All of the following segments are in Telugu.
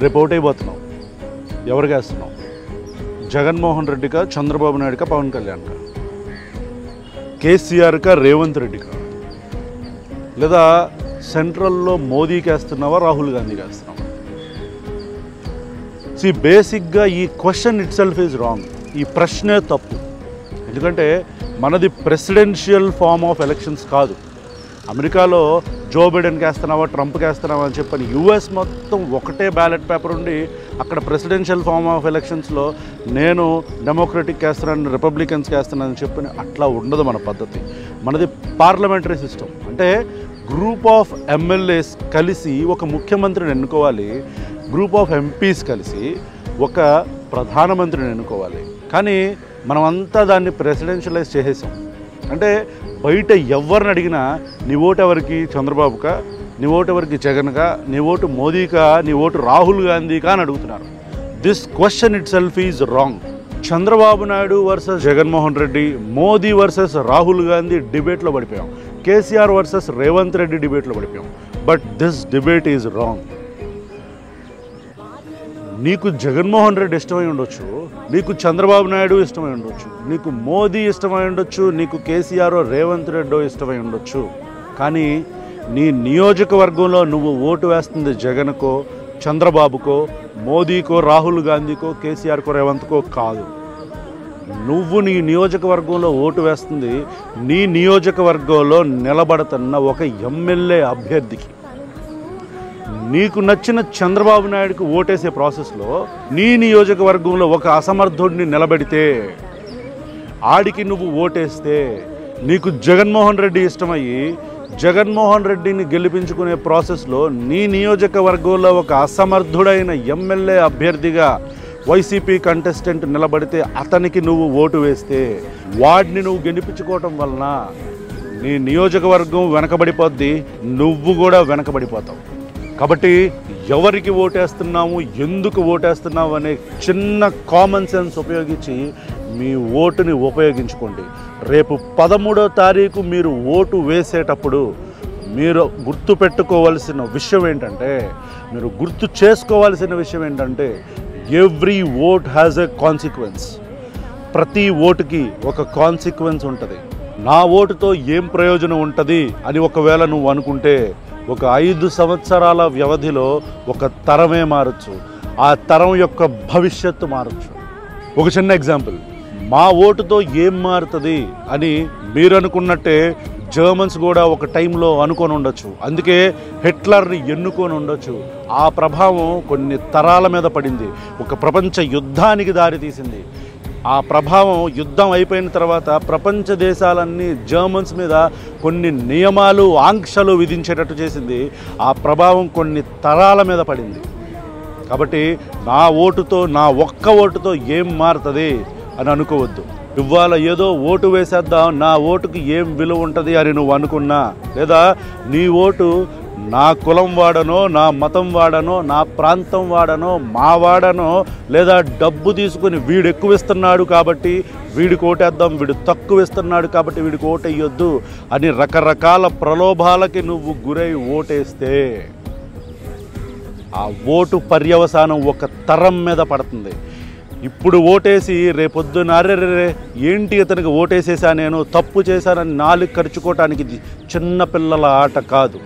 రేపు ఓటైపోతున్నావు, ఎవరికి వేస్తున్నావు? జగన్మోహన్ రెడ్డికా, చంద్రబాబు నాయుడుకా, పవన్ కళ్యాణ్కా, కేసీఆర్కా, రేవంత్ రెడ్డికా, లేదా సెంట్రల్లో మోదీకి వేస్తున్నావా, రాహుల్ గాంధీకి వేస్తున్నావా? బేసిక్గా ఈ question itself is wrong. ఈ ప్రశ్నే తప్పు. ఎందుకంటే మనది ప్రెసిడెన్షియల్ ఫార్మ్ ఆఫ్ ఎలక్షన్స్ కాదు. అమెరికాలో జో బైడెన్కి వేస్తున్నావా, ట్రంప్కి వేస్తున్నావా అని చెప్పని యూఎస్ మొత్తం ఒకటే బ్యాలెట్ పేపర్ ఉండి అక్కడ ప్రెసిడెన్షియల్ ఫార్మ్ ఆఫ్ ఎలక్షన్స్లో నేను డెమోక్రటిక్ వేస్తున్నాను, రిపబ్లికన్స్కి వేస్తున్నానని చెప్పని అట్లా ఉండదు మన పద్ధతి. మనది పార్లమెంటరీ సిస్టమ్. అంటే గ్రూప్ ఆఫ్ ఎమ్మెల్యేస్ కలిసి ఒక ముఖ్యమంత్రిని ఎన్నుకోవాలి, గ్రూప్ ఆఫ్ ఎంపీస్ కలిసి ఒక ప్రధానమంత్రిని ఎన్నుకోవాలి. కానీ మనమంతా దాన్ని ప్రెసిడెన్షియలైజ్ చేసేసాం. అంటే బయట ఎవరిని అడిగినా నీ ఓటు ఎవరికి, చంద్రబాబుకా, నీ ఓటు ఎవరికి, జగన్కా, నీ ఓటు మోదీకా, నీ ఓటు రాహుల్ గాంధీకా అని అడుగుతున్నారు. This question itself is wrong. Chandrababu Naidu versus Jaganmohan Reddy, Modi versus Rahul Gandhi డిబేట్లో పడిపోయాం, కేసీఆర్ వర్సెస్ రేవంత్ రెడ్డి డిబేట్లో పడిపోయాం. But this debate is wrong. నీకు జగన్మోహన్ రెడ్డి ఇష్టమై ఉండొచ్చు, నీకు చంద్రబాబు నాయుడు ఇష్టమై ఉండొచ్చు, నీకు మోదీ ఇష్టమై ఉండొచ్చు, నీకు కేసీఆర్ రేవంత్ రెడ్డో ఇష్టమై ఉండొచ్చు. కానీ నీ నియోజకవర్గంలో నువ్వు ఓటు వేస్తుంది జగన్కో, చంద్రబాబుకో, మోదీకో, రాహుల్ గాంధీకో, కేసీఆర్కో, రేవంత్కో కాదు. నువ్వు నీ నియోజకవర్గంలో ఓటు వేస్తుంది నీ నియోజకవర్గంలో నిలబడుతున్న ఒక ఎమ్మెల్యే అభ్యర్థికి. నీకు నచ్చిన చంద్రబాబు నాయుడుకు ఓటేసే ప్రాసెస్లో నీ నియోజకవర్గంలో ఒక అసమర్థుడిని నిలబెడితే, ఆడికి నువ్వు ఓటేస్తే, నీకు జగన్మోహన్ రెడ్డి ఇష్టమయ్యి జగన్మోహన్ రెడ్డిని గెలిపించుకునే ప్రాసెస్లో నీ నియోజకవర్గంలో ఒక అసమర్థుడైన ఎమ్మెల్యే అభ్యర్థిగా వైసీపీ కంటెస్టెంట్ నిలబడితే అతనికి నువ్వు ఓటు వేస్తే, వాడిని నువ్వు గెలిపించుకోవటం వలన నీ నియోజకవర్గం వెనకబడిపోద్ది, నువ్వు కూడా వెనకబడిపోతావు. కాబట్టి ఎవరికి ఓటేస్తున్నాము, ఎందుకు ఓటేస్తున్నాము అనే చిన్న కామన్ సెన్స్ ఉపయోగించి మీ ఓటుని ఉపయోగించుకోండి. రేపు 13వ తారీఖు మీరు ఓటు వేసేటప్పుడు మీరు గుర్తు పెట్టుకోవాల్సిన విషయం ఏంటంటే, మీరు గుర్తు చేసుకోవాల్సిన విషయం ఏంటంటే, every vote has a consequence. ప్రతి ఓటుకి ఒక కాన్సిక్వెన్స్ ఉంటుంది. నా ఓటుతో ఏం ప్రయోజనం ఉంటుంది అని ఒకవేళ నువ్వు అనుకుంటే, ఒక 5 సంవత్సరాల వ్యవధిలో ఒక తరమే మారచ్చు, ఆ తరం యొక్క భవిష్యత్తు మారచ్చు. ఒక చిన్న ఎగ్జాంపుల్, మా ఓటుతో ఏం మారుతుంది అని మీరు అనుకున్నట్టే జర్మన్స్ కూడా ఒక టైంలో అనుకొని ఉండొచ్చు. అందుకే హిట్లర్ని ఎన్నుకొని ఉండొచ్చు. ఆ ప్రభావం కొన్ని తరాల మీద పడింది, ఒక ప్రపంచ యుద్ధానికి దారితీసింది. ఆ ప్రభావం యుద్ధం అయిపోయిన తర్వాత ప్రపంచ దేశాలన్నీ జర్మన్స్ మీద కొన్ని నియమాలు, ఆంక్షలు విధించేటట్టు చేసింది. ఆ ప్రభావం కొన్ని తరాల మీద పడింది. కాబట్టి నా ఓటుతో, నా ఒక్క ఓటుతో ఏం మారుతుంది అని అనుకోవద్దు. ఇవాళ ఏదో ఓటు వేసేద్దాం, నా ఓటుకి ఏం విలువ ఉంటుంది అని నువ్వు అనుకున్నా, లేదా నీ ఓటు నా కులం వాడనో, నా మతం వాడనో, నా ప్రాంతం వాడనో, మా వాడనో, లేదా డబ్బు తీసుకుని వీడు ఎక్కువ ఇస్తున్నాడు కాబట్టి వీడికి ఓటేద్దాం, వీడు తక్కువ ఇస్తున్నాడు కాబట్టి వీడికి ఓటేయొద్దు అని రకరకాల ప్రలోభాలకి నువ్వు గురై ఓటేస్తే ఆ ఓటు పర్యవసానం ఒక తరం మీద పడుతుంది. ఇప్పుడు ఓటేసి రేపొద్దున అరెరే ఏంటి ఇతనికి ఓటేసేసా, నేను తప్పు చేశానని నాలుగు ఖర్చుకోవటానికి ఇది చిన్నపిల్లల ఆట కాదు.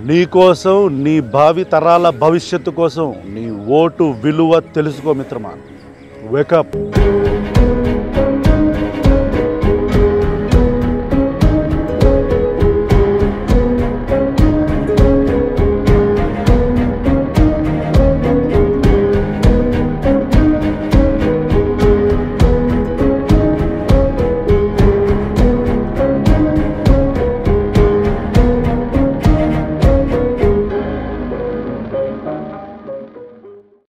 నీ కోసం, నీ భావి తరాల భవిష్యత్తు కోసం నీ ఓటు విలువ తెలుసుకో మిత్రమా. వేకప్.